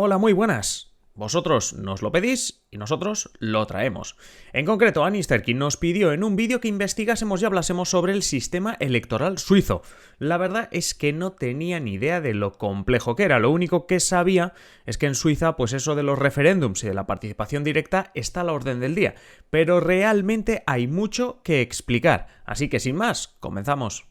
Hola, muy buenas. Vosotros nos lo pedís y nosotros lo traemos. En concreto, Anisterkin nos pidió en un vídeo que investigásemos y hablásemos sobre el sistema electoral suizo. La verdad es que no tenía ni idea de lo complejo que era. Lo único que sabía es que en Suiza, pues eso de los referéndums y de la participación directa está a la orden del día. Pero realmente hay mucho que explicar. Así que sin más, comenzamos.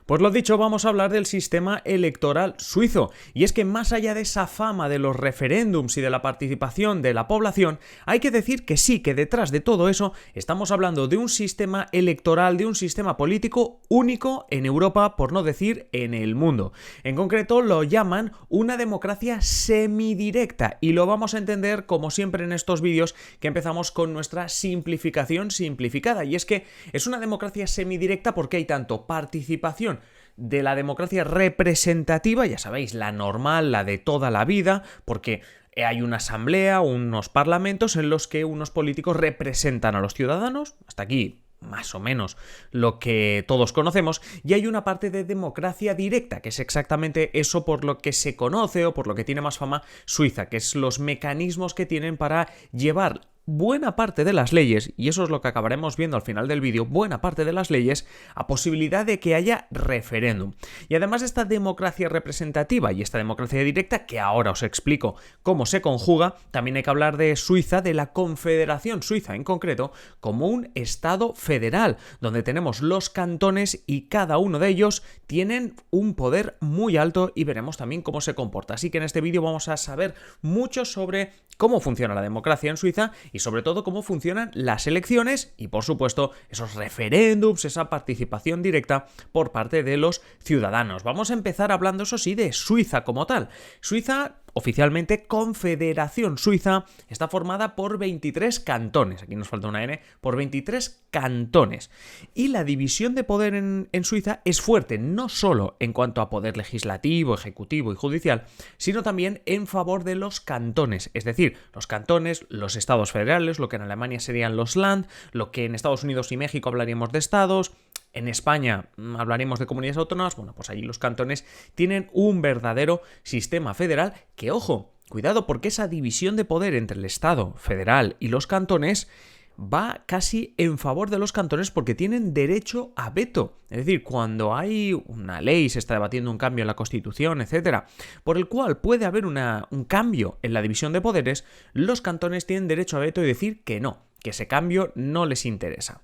Pues lo dicho, vamos a hablar del sistema electoral suizo. Y es que más allá de esa fama de los referéndums y de la participación de la población, hay que decir que sí, que detrás de todo eso estamos hablando de un sistema electoral, de un sistema político único en Europa, por no decir en el mundo. En concreto lo llaman una democracia semidirecta y lo vamos a entender como siempre en estos vídeos, que empezamos con nuestra simplificación simplificada. Y es que es una democracia semidirecta porque hay tanto participación de la democracia representativa, ya sabéis, la normal, la de toda la vida, porque hay una asamblea, unos parlamentos en los que unos políticos representan a los ciudadanos, hasta aquí más o menos lo que todos conocemos, y hay una parte de democracia directa, que es exactamente eso por lo que se conoce o por lo que tiene más fama Suiza, que es los mecanismos que tienen para llevar buena parte de las leyes, y eso es lo que acabaremos viendo al final del vídeo, buena parte de las leyes a posibilidad de que haya referéndum. Y además de esta democracia representativa y esta democracia directa, que ahora os explico cómo se conjuga, también hay que hablar de Suiza, de la Confederación Suiza en concreto, como un estado federal, donde tenemos los cantones y cada uno de ellos tienen un poder muy alto y veremos también cómo se comporta. Así que en este vídeo vamos a saber mucho sobre cómo funciona la democracia en Suiza y sobre todo cómo funcionan las elecciones y por supuesto esos referéndums, esa participación directa por parte de los ciudadanos. Vamos a empezar hablando, eso sí, de Suiza como tal. Suiza, oficialmente Confederación Suiza, está formada por 23 cantones, aquí nos falta una N, por 23 cantones. Y la división de poder en Suiza es fuerte, no solo en cuanto a poder legislativo, ejecutivo y judicial, sino también en favor de los cantones, es decir, los cantones, los estados federales, lo que en Alemania serían los Land, lo que en Estados Unidos y México hablaríamos de estados. En España hablaremos de comunidades autónomas, bueno, pues allí los cantones tienen un verdadero sistema federal que, ojo, cuidado porque esa división de poder entre el Estado federal y los cantones va casi en favor de los cantones porque tienen derecho a veto. Es decir, cuando hay una ley, se está debatiendo un cambio en la Constitución, etcétera, por el cual puede haber un cambio en la división de poderes, los cantones tienen derecho a veto y decir que no, que ese cambio no les interesa.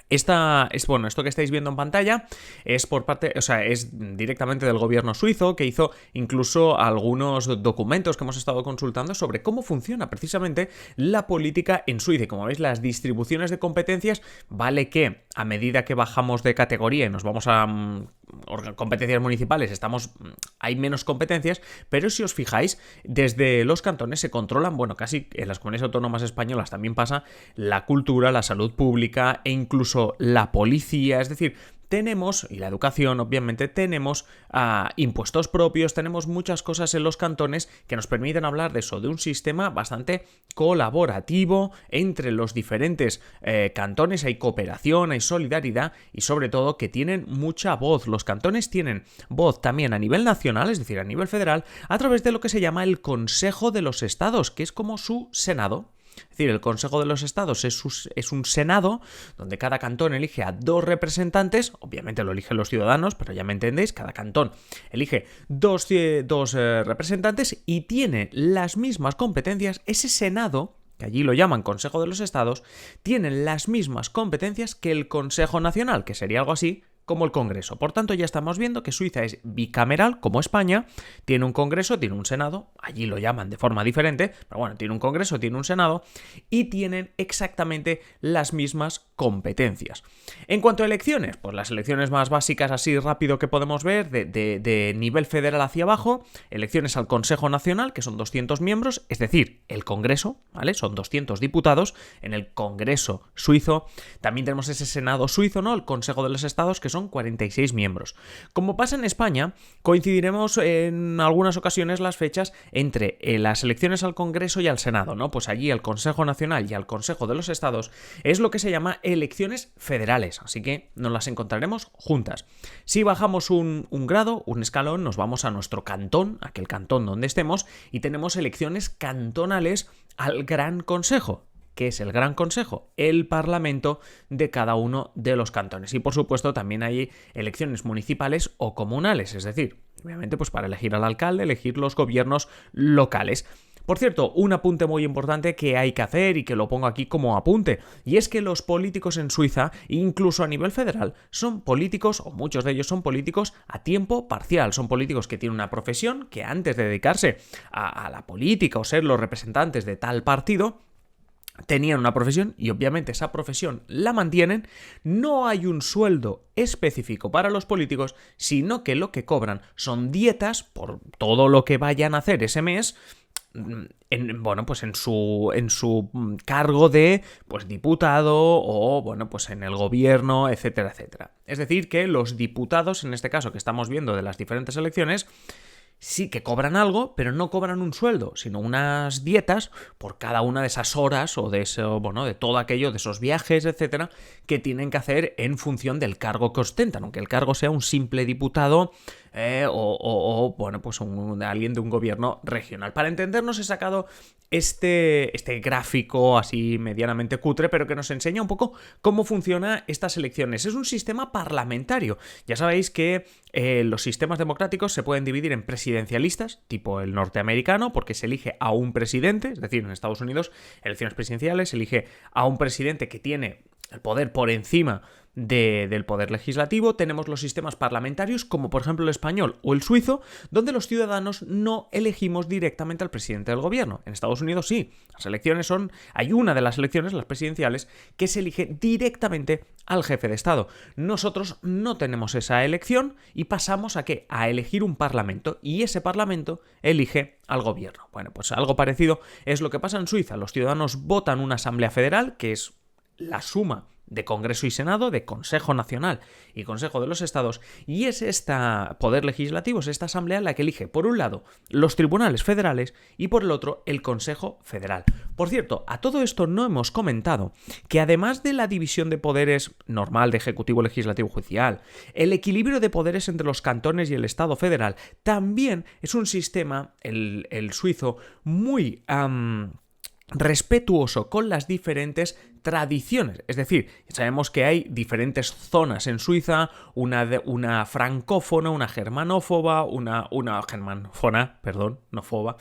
Esto que estáis viendo en pantalla es es directamente del gobierno suizo, que hizo incluso algunos documentos que hemos estado consultando sobre cómo funciona precisamente la política en Suiza. Y como veis, las distribuciones de competencias, vale que a medida que bajamos de categoría y nos vamos a competencias municipales, hay menos competencias, pero si os fijáis, desde los cantones se controlan, bueno, casi en las comunidades autónomas españolas también pasa, la cultura, la salud pública e incluso la policía, es decir, tenemos, y la educación obviamente, tenemos impuestos propios, tenemos muchas cosas en los cantones que nos permiten hablar de eso, de un sistema bastante colaborativo entre los diferentes cantones, hay cooperación, hay solidaridad y sobre todo que tienen mucha voz. Los cantones tienen voz también a nivel nacional, es decir, a nivel federal, a través de lo que se llama el Consejo de los Estados, que es como su Senado. Es decir, el Consejo de los Estados es un senado donde cada cantón elige a 2 representantes, obviamente lo eligen los ciudadanos, pero ya me entendéis, cada cantón elige dos representantes y tiene las mismas competencias. Ese senado, que allí lo llaman Consejo de los Estados, tiene las mismas competencias que el Consejo Nacional, que sería algo así como el Congreso. Por tanto, ya estamos viendo que Suiza es bicameral, como España, tiene un Congreso, tiene un Senado, allí lo llaman de forma diferente, pero bueno, tiene un Congreso, tiene un Senado, y tienen exactamente las mismas competencias. En cuanto a elecciones, pues las elecciones más básicas, así rápido que podemos ver, de nivel federal hacia abajo, elecciones al Consejo Nacional, que son 200 miembros, es decir, el Congreso, ¿vale? Son 200 diputados en el Congreso suizo. También tenemos ese Senado suizo, ¿no? El Consejo de los Estados, que son son 46 miembros. Como pasa en España, coincidiremos en algunas ocasiones las fechas entre las elecciones al Congreso y al Senado, ¿no? Pues allí al Consejo Nacional y al Consejo de los Estados es lo que se llama elecciones federales, así que nos las encontraremos juntas. Si bajamos un grado, un escalón, nos vamos a nuestro cantón, aquel cantón donde estemos, y tenemos elecciones cantonales al Gran Consejo. ¿Qué es el Gran Consejo? El Parlamento de cada uno de los cantones. Y por supuesto también hay elecciones municipales o comunales, es decir, obviamente pues para elegir al alcalde, elegir los gobiernos locales. Por cierto, un apunte muy importante que hay que hacer y que lo pongo aquí como apunte, y es que los políticos en Suiza, incluso a nivel federal, son políticos, o muchos de ellos son políticos a tiempo parcial, son políticos que tienen una profesión que antes de dedicarse a la política o ser los representantes de tal partido, tenían una profesión y obviamente esa profesión la mantienen. No hay un sueldo específico para los políticos, sino que lo que cobran son dietas por todo lo que vayan a hacer ese mes, en su cargo de pues diputado o pues en el gobierno, etcétera, etcétera. Es decir, que los diputados, en este caso que estamos viendo de las diferentes elecciones, sí que cobran algo, pero no cobran un sueldo, sino unas dietas por cada una de esas horas o de eso, de todo aquello, de esos viajes, etcétera, que tienen que hacer en función del cargo que ostentan, aunque el cargo sea un simple diputado alguien de un gobierno regional. Para entendernos he sacado este gráfico así medianamente cutre, pero que nos enseña un poco cómo funcionan estas elecciones. Es un sistema parlamentario. Ya sabéis que los sistemas democráticos se pueden dividir en presidencialistas, tipo el norteamericano, porque se elige a un presidente, es decir, en Estados Unidos, elecciones presidenciales, se elige a un presidente que tiene el poder por encima del poder legislativo. Tenemos los sistemas parlamentarios, como por ejemplo el español o el suizo, donde los ciudadanos no elegimos directamente al presidente del gobierno. En Estados Unidos sí, hay una de las elecciones, las presidenciales, que se elige directamente al jefe de Estado. Nosotros no tenemos esa elección y pasamos ¿a qué? A elegir un parlamento, y ese parlamento elige al gobierno. Bueno, pues algo parecido es lo que pasa en Suiza. Los ciudadanos votan una asamblea federal, que es la suma de Congreso y Senado, de Consejo Nacional y Consejo de los Estados, y es este poder legislativo, es esta asamblea la que elige, por un lado, los tribunales federales y por el otro, el Consejo Federal. Por cierto, a todo esto no hemos comentado que además de la división de poderes normal de Ejecutivo, Legislativo, Judicial, el equilibrio de poderes entre los cantones y el Estado federal también es un sistema, el suizo, muy respetuoso con las diferentes tradiciones. Es decir, sabemos que hay diferentes zonas en Suiza, una francófona, una germanófoba, una germanófona, perdón, no foba,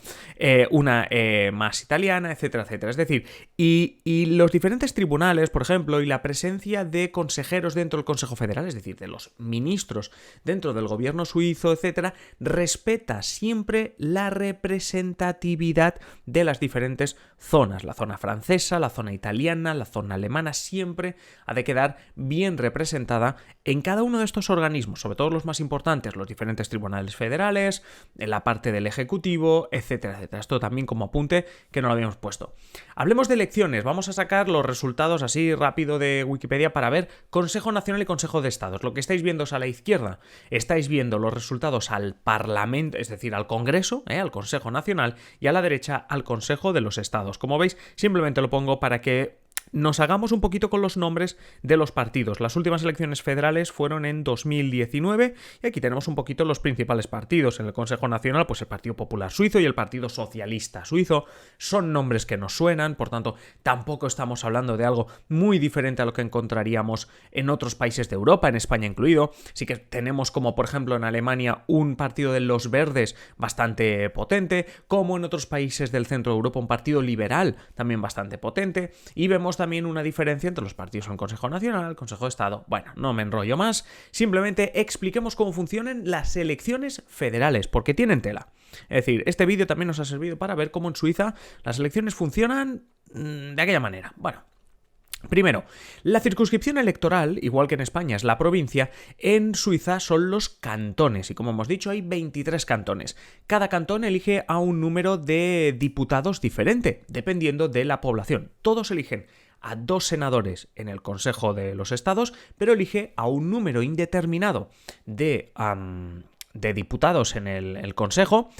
una más italiana, etcétera, etcétera. Es decir, y los diferentes tribunales, por ejemplo, y la presencia de consejeros dentro del Consejo Federal, es decir, de los ministros dentro del gobierno suizo, etcétera, respeta siempre la representatividad de las diferentes zonas. La zona francesa, la zona italiana, la zona alemana, siempre ha de quedar bien representada en cada uno de estos organismos, sobre todo los más importantes, los diferentes tribunales federales, en la parte del Ejecutivo, etcétera, etcétera. Esto también como apunte que no lo habíamos puesto. Hablemos de elecciones. Vamos a sacar los resultados así rápido de Wikipedia para ver Consejo Nacional y Consejo de Estados. Lo que estáis viendo es a la izquierda, estáis viendo los resultados al Parlamento, es decir, al Congreso, al Consejo Nacional, y a la derecha al Consejo de los Estados. Como veis, simplemente lo pongo para que nos hagamos un poquito con los nombres de los partidos. Las últimas elecciones federales fueron en 2019 y aquí tenemos un poquito los principales partidos. En el Consejo Nacional, pues el Partido Popular Suizo y el Partido Socialista Suizo. Son nombres que nos suenan, por tanto, tampoco estamos hablando de algo muy diferente a lo que encontraríamos en otros países de Europa, en España incluido. Sí que tenemos, como por ejemplo en Alemania, un partido de los verdes bastante potente, como en otros países del centro de Europa un partido liberal también bastante potente, y vemos también una diferencia entre los partidos en el Consejo Nacional, el Consejo de Estado. Bueno, no me enrollo más, simplemente expliquemos cómo funcionan las elecciones federales, porque tienen tela. Es decir, este vídeo también nos ha servido para ver cómo en Suiza las elecciones funcionan de aquella manera. Bueno, primero, la circunscripción electoral, igual que en España es la provincia, en Suiza son los cantones, y como hemos dicho hay 23 cantones. Cada cantón elige a un número de diputados diferente, dependiendo de la población. Todos eligen a 2 senadores en el Consejo de los Estados, pero elige a un número indeterminado de diputados en el Consejo,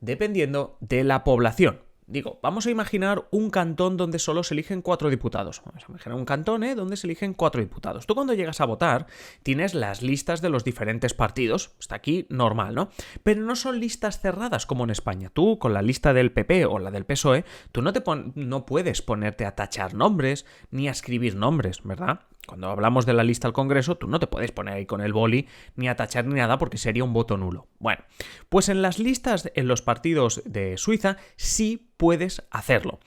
dependiendo de la población. Digo, vamos a imaginar un cantón donde solo se eligen 4 diputados. Vamos a imaginar un cantón donde se eligen 4 diputados. Tú cuando llegas a votar tienes las listas de los diferentes partidos. Está aquí normal, ¿no? Pero no son listas cerradas como en España. Tú con la lista del PP o la del PSOE, tú no puedes ponerte a tachar nombres ni a escribir nombres, ¿verdad? Cuando hablamos de la lista al Congreso, tú no te puedes poner ahí con el boli ni a tachar ni nada porque sería un voto nulo. Bueno, pues en las listas, en los partidos de Suiza, sí puedes hacerlo.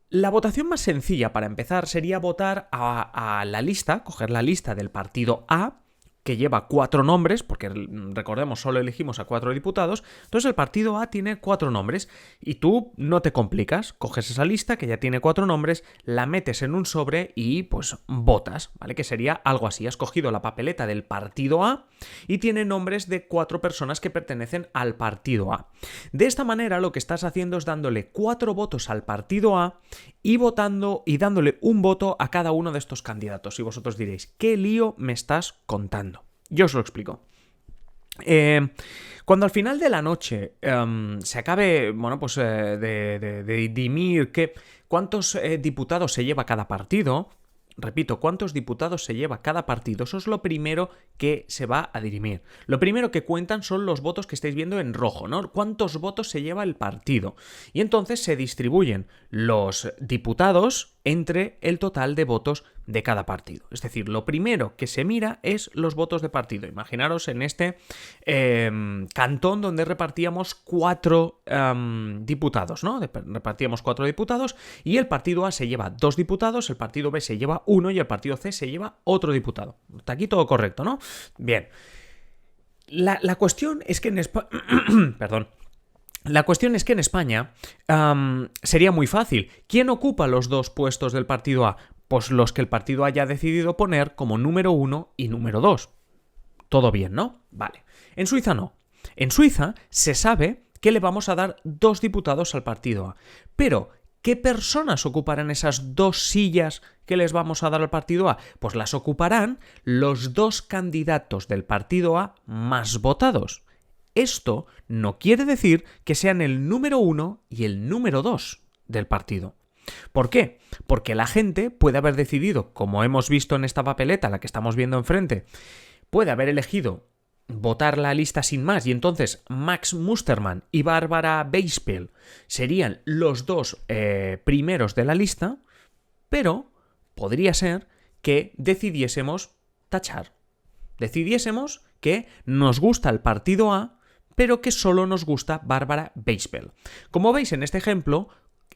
La votación más sencilla para empezar sería votar a la lista, coger la lista del partido A, que lleva 4 nombres, porque recordemos, solo elegimos a 4 diputados, entonces el partido A tiene 4 nombres y tú no te complicas, coges esa lista que ya tiene 4 nombres, la metes en un sobre y pues votas, ¿vale? Que sería algo así, has cogido la papeleta del partido A y tiene nombres de 4 personas que pertenecen al partido A. De esta manera lo que estás haciendo es dándole 4 votos al partido A y votando y dándole un voto a cada uno de estos candidatos. Y vosotros diréis, ¿qué lío me estás contando? Yo os lo explico. Cuando al final de la noche se acabe, bueno, pues de dirimir cuántos diputados se lleva cada partido, repito, cuántos diputados se lleva cada partido, eso es lo primero que se va a dirimir. Lo primero que cuentan son los votos que estáis viendo en rojo, ¿no? ¿Cuántos votos se lleva el partido? Y entonces se distribuyen los diputados entre el total de votos de cada partido. Es decir, lo primero que se mira es los votos de partido. Imaginaros en este cantón donde repartíamos 4 diputados, ¿no? Repartíamos 4 diputados y el partido A se lleva 2 diputados, el partido B se lleva 1 y el partido C se lleva otro diputado. Hasta aquí todo correcto, ¿no? Bien. La cuestión es que en España... Perdón. La cuestión es que en España sería muy fácil. ¿Quién ocupa los 2 puestos del partido A? Pues los que el partido haya decidido poner como número 1 y número 2. Todo bien, ¿no? Vale. En Suiza no. En Suiza se sabe que le vamos a dar 2 diputados al partido A. Pero, ¿qué personas ocuparán esas 2 sillas que les vamos a dar al partido A? Pues las ocuparán los 2 candidatos del partido A más votados. Esto no quiere decir que sean el número 1 y el número 2 del partido. ¿Por qué? Porque la gente puede haber decidido, como hemos visto en esta papeleta, la que estamos viendo enfrente, puede haber elegido votar la lista sin más y entonces Max Mustermann y Barbara Beispel serían los 2 primeros de la lista, pero podría ser que decidiésemos tachar. Decidiésemos que nos gusta el partido A, pero que solo nos gusta Barbara Beispel. Como veis en este ejemplo,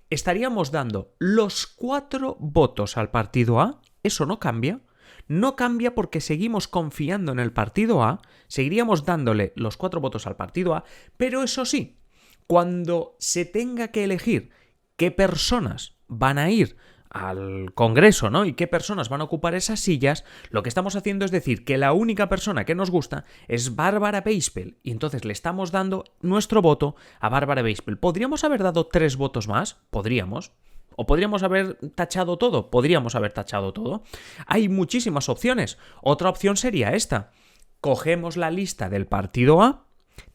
estaríamos dando los 4 votos al partido A, eso no cambia. No cambia porque seguimos confiando en el partido A, seguiríamos dándole los 4 votos al partido A, pero eso sí, cuando se tenga que elegir qué personas van a ir al Congreso, ¿no? Y qué personas van a ocupar esas sillas, lo que estamos haciendo es decir que la única persona que nos gusta es Barbara Beispel y entonces le estamos dando nuestro voto a Barbara Beispel. ¿Podríamos haber dado 3 votos más? Podríamos. ¿O podríamos haber tachado todo? Podríamos haber tachado todo. Hay muchísimas opciones. Otra opción sería esta. Cogemos la lista del partido A,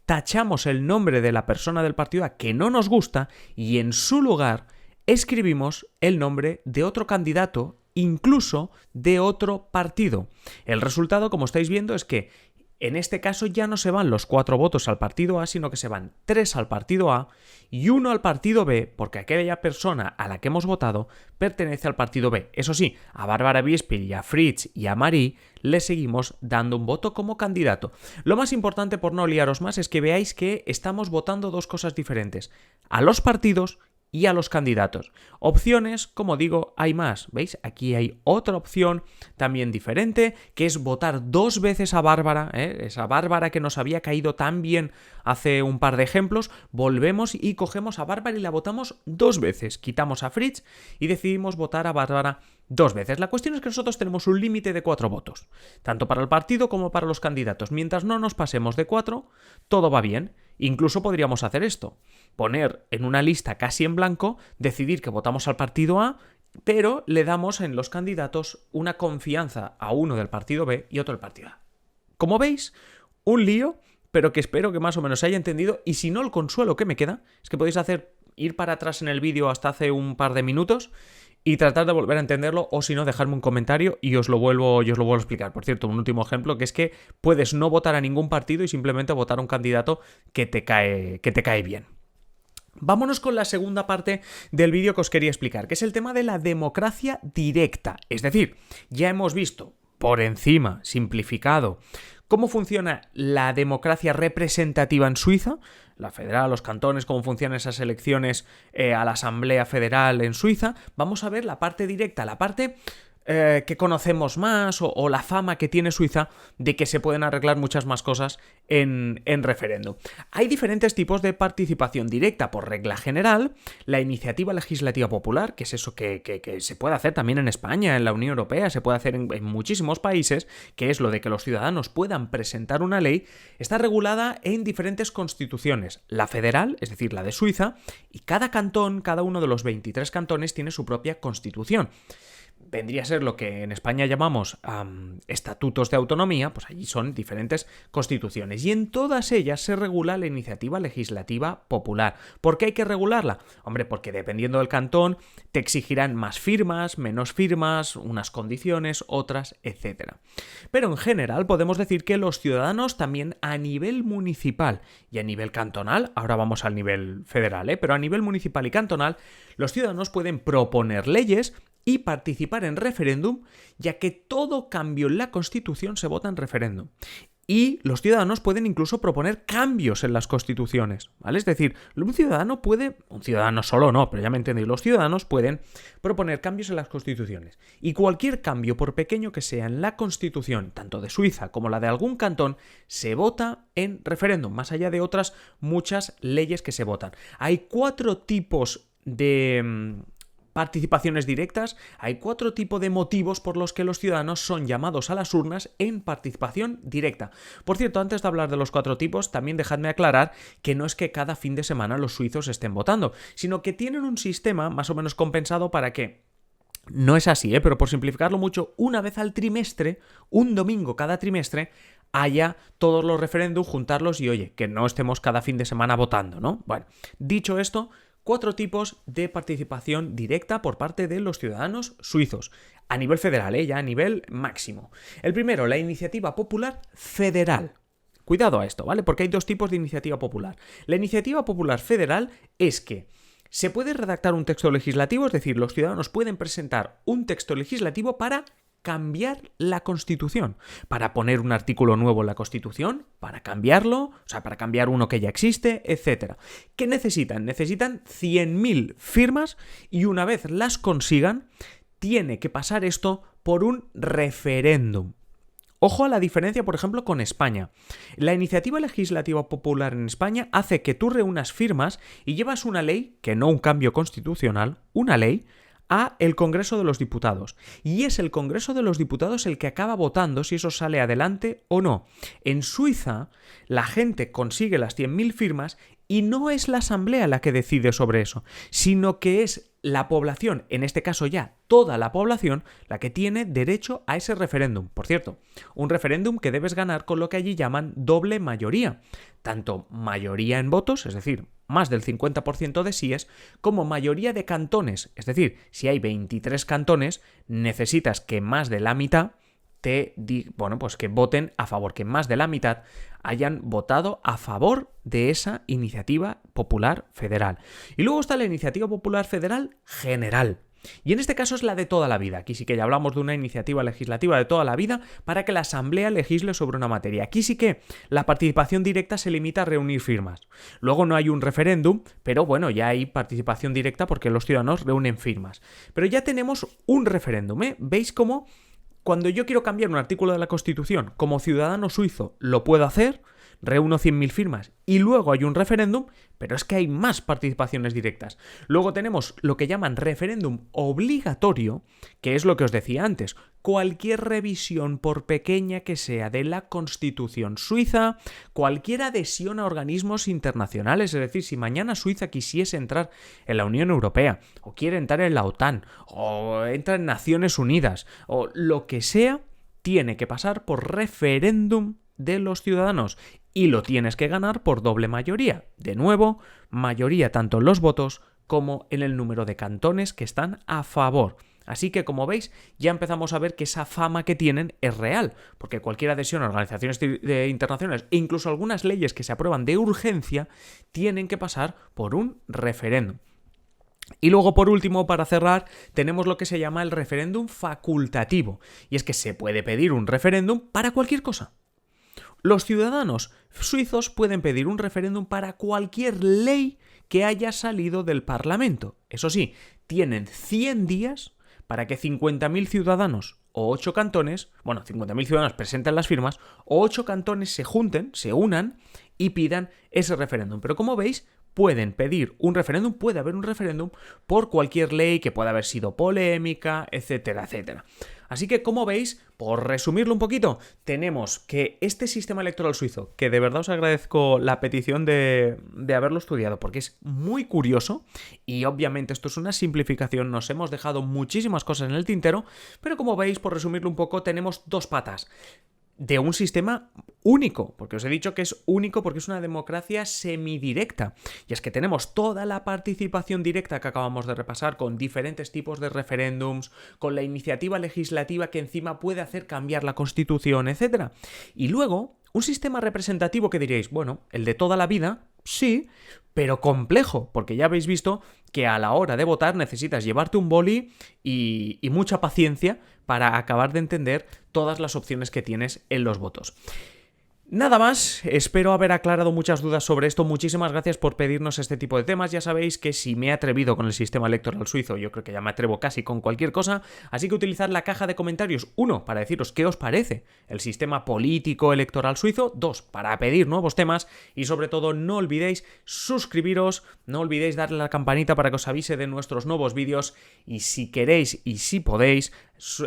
tachamos el nombre de la persona del partido A que no nos gusta y en su lugar escribimos el nombre de otro candidato, incluso de otro partido. El resultado, como estáis viendo, es que en este caso ya no se van los 4 votos al partido A, sino que se van 3 al partido A y 1 al partido B, porque aquella persona a la que hemos votado pertenece al partido B. Eso sí, a Barbara Beispel y a Fritz y a Marie le seguimos dando un voto como candidato. Lo más importante, por no liaros más, es que veáis que estamos votando 2 cosas diferentes: a los partidos y a los candidatos. Opciones, como digo, hay más. ¿Veis? Aquí hay otra opción también diferente, que es votar 2 veces a Bárbara, esa Bárbara que nos había caído tan bien hace un par de ejemplos. Volvemos y cogemos a Bárbara y la votamos 2 veces. Quitamos a Fritz y decidimos votar a Bárbara 2 veces. La cuestión es que nosotros tenemos un límite de 4 votos, tanto para el partido como para los candidatos. Mientras no nos pasemos de 4, todo va bien. Incluso podríamos hacer esto: poner en una lista casi en blanco, decidir que votamos al partido A pero le damos en los candidatos una confianza a uno del partido B y otro del partido A. Como veis, un lío, pero que espero que más o menos se haya entendido, y si no, el consuelo que me queda es que podéis ir para atrás en el vídeo hasta hace un par de minutos y tratar de volver a entenderlo, o si no, dejarme un comentario y os lo vuelvo a explicar. Por cierto, un último ejemplo, que es que puedes no votar a ningún partido y simplemente votar a un candidato que te cae bien. Vámonos con la segunda parte del vídeo que os quería explicar, que es el tema de la democracia directa. Es decir, ya hemos visto por encima, simplificado, cómo funciona la democracia representativa en Suiza, la federal, los cantones, cómo funcionan esas elecciones a la Asamblea Federal en Suiza. Vamos a ver la parte directa, la parte que conocemos más, o la fama que tiene Suiza de que se pueden arreglar muchas más cosas en referéndum. Hay diferentes tipos de participación directa. Por regla general, la iniciativa legislativa popular, que es eso que se puede hacer también en España, en la Unión Europea, se puede hacer en muchísimos países, que es lo de que los ciudadanos puedan presentar una ley, está regulada en diferentes constituciones. La federal, es decir, la de Suiza, y cada cantón, cada uno de los 23 cantones tiene su propia constitución. Vendría a ser lo que en España llamamos estatutos de autonomía, pues allí son diferentes constituciones. Y en todas ellas se regula la iniciativa legislativa popular. ¿Por qué hay que regularla? Hombre, porque dependiendo del cantón te exigirán más firmas, menos firmas, unas condiciones, otras, etc. Pero en general podemos decir que los ciudadanos también a nivel municipal y a nivel cantonal, ahora vamos al nivel federal, pero a nivel municipal y cantonal, los ciudadanos pueden proponer leyes y participar en referéndum, ya que todo cambio en la Constitución se vota en referéndum. Y los ciudadanos pueden incluso proponer cambios en las constituciones, ¿vale? Es decir, un ciudadano solo no, pero ya me entendéis, los ciudadanos pueden proponer cambios en las constituciones. Y cualquier cambio, por pequeño que sea en la Constitución, tanto de Suiza como la de algún cantón, se vota en referéndum, más allá de otras muchas leyes que se votan. Hay 4 tipos de participaciones directas, hay 4 tipos de motivos por los que los ciudadanos son llamados a las urnas en participación directa. Por cierto, antes de hablar de los 4 tipos, también dejadme aclarar que no es que cada fin de semana los suizos estén votando, sino que tienen un sistema más o menos compensado para que no es así, pero por simplificarlo mucho, una vez al trimestre, un domingo cada trimestre, haya todos los referéndums, juntarlos y oye, que no estemos cada fin de semana votando, ¿no? Bueno, dicho esto, 4 tipos de participación directa por parte de los ciudadanos suizos, a nivel federal, ya a nivel máximo. El primero, la iniciativa popular federal. Cuidado a esto, ¿vale? Porque hay 2 tipos de iniciativa popular. La iniciativa popular federal es que se puede redactar un texto legislativo, es decir, los ciudadanos pueden presentar un texto legislativo para cambiar la Constitución, para poner un artículo nuevo en la Constitución, para cambiarlo, o sea, para cambiar uno que ya existe, etc. ¿Qué necesitan? Necesitan 100.000 firmas y una vez las consigan, tiene que pasar esto por un referéndum. Ojo a la diferencia, por ejemplo, con España. La iniciativa legislativa popular en España hace que tú reúnas firmas y llevas una ley, que no un cambio constitucional, una ley, a el Congreso de los Diputados. Y es el Congreso de los Diputados el que acaba votando si eso sale adelante o no. En Suiza, la gente consigue las 100.000 firmas y no es la Asamblea la que decide sobre eso, sino que es la población, en este caso ya toda la población, la que tiene derecho a ese referéndum. Por cierto, un referéndum que debes ganar con lo que allí llaman doble mayoría. Tanto mayoría en votos, es decir, más del 50% de síes, como mayoría de cantones. Es decir, si hay 23 cantones, necesitas que más de la mitad que voten a favor, que más de la mitad hayan votado a favor de esa iniciativa popular federal. Y luego está la iniciativa popular federal general. Y en este caso es la de toda la vida. Aquí sí que ya hablamos de una iniciativa legislativa de toda la vida para que la Asamblea legisle sobre una materia. Aquí sí que la participación directa se limita a reunir firmas. Luego no hay un referéndum, pero bueno, ya hay participación directa porque los ciudadanos reúnen firmas. Pero ya tenemos un referéndum, ¿eh? ¿Veis cómo? Cuando yo quiero cambiar un artículo de la Constitución como ciudadano suizo lo puedo hacer, reúno 100.000 firmas y luego hay un referéndum, pero es que hay más participaciones directas. Luego tenemos lo que llaman referéndum obligatorio, que es lo que os decía antes. Cualquier revisión, por pequeña que sea, de la Constitución suiza, cualquier adhesión a organismos internacionales, es decir, si mañana Suiza quisiese entrar en la Unión Europea, o quiere entrar en la OTAN, o entra en Naciones Unidas, o lo que sea, tiene que pasar por referéndum de los ciudadanos. Y lo tienes que ganar por doble mayoría. De nuevo, mayoría tanto en los votos como en el número de cantones que están a favor. Así que, como veis, ya empezamos a ver que esa fama que tienen es real, porque cualquier adhesión a organizaciones internacionales e incluso algunas leyes que se aprueban de urgencia tienen que pasar por un referéndum. Y luego, por último, para cerrar, tenemos lo que se llama el referéndum facultativo, y es que se puede pedir un referéndum para cualquier cosa. Los ciudadanos suizos pueden pedir un referéndum para cualquier ley que haya salido del Parlamento. Eso sí, tienen 100 días para que 50.000 ciudadanos o 8 cantones, 50.000 ciudadanos presenten las firmas, o 8 cantones se junten, se unan y pidan ese referéndum. Pero como veis, pueden pedir un referéndum, puede haber un referéndum por cualquier ley que pueda haber sido polémica, etcétera, etcétera. Así que, como veis, por resumirlo un poquito, tenemos que este sistema electoral suizo, que de verdad os agradezco la petición de haberlo estudiado, porque es muy curioso y obviamente esto es una simplificación, nos hemos dejado muchísimas cosas en el tintero, pero como veis, por resumirlo un poco, tenemos dos patas de un sistema único, porque os he dicho que es único porque es una democracia semidirecta. Y es que tenemos toda la participación directa que acabamos de repasar con diferentes tipos de referéndums, con la iniciativa legislativa que encima puede hacer cambiar la Constitución, etc. Y luego, un sistema representativo que diréis, bueno, el de toda la vida, sí, pero complejo, porque ya habéis visto que a la hora de votar necesitas llevarte un boli y mucha paciencia para acabar de entender todas las opciones que tienes en los votos. Nada más, espero haber aclarado muchas dudas sobre esto. Muchísimas gracias por pedirnos este tipo de temas. Ya sabéis que si me he atrevido con el sistema electoral suizo, yo creo que ya me atrevo casi con cualquier cosa. Así que utilizad la caja de comentarios, 1, para deciros qué os parece el sistema político electoral suizo, 2, para pedir nuevos temas y sobre todo no olvidéis suscribiros, no olvidéis darle a la campanita para que os avise de nuestros nuevos vídeos y si queréis y si podéis,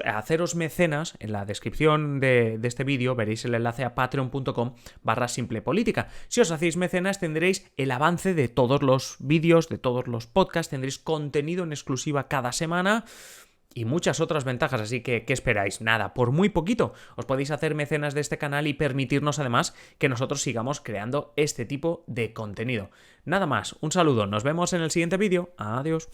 haceros mecenas. En la descripción de este vídeo veréis el enlace a patreon.com/simplepolítica. Si os hacéis mecenas tendréis el avance de todos los vídeos, de todos los podcasts, tendréis contenido en exclusiva cada semana y muchas otras ventajas, así que ¿qué esperáis? Nada, por muy poquito os podéis hacer mecenas de este canal y permitirnos además que nosotros sigamos creando este tipo de contenido. Nada más, un saludo, nos vemos en el siguiente vídeo, adiós.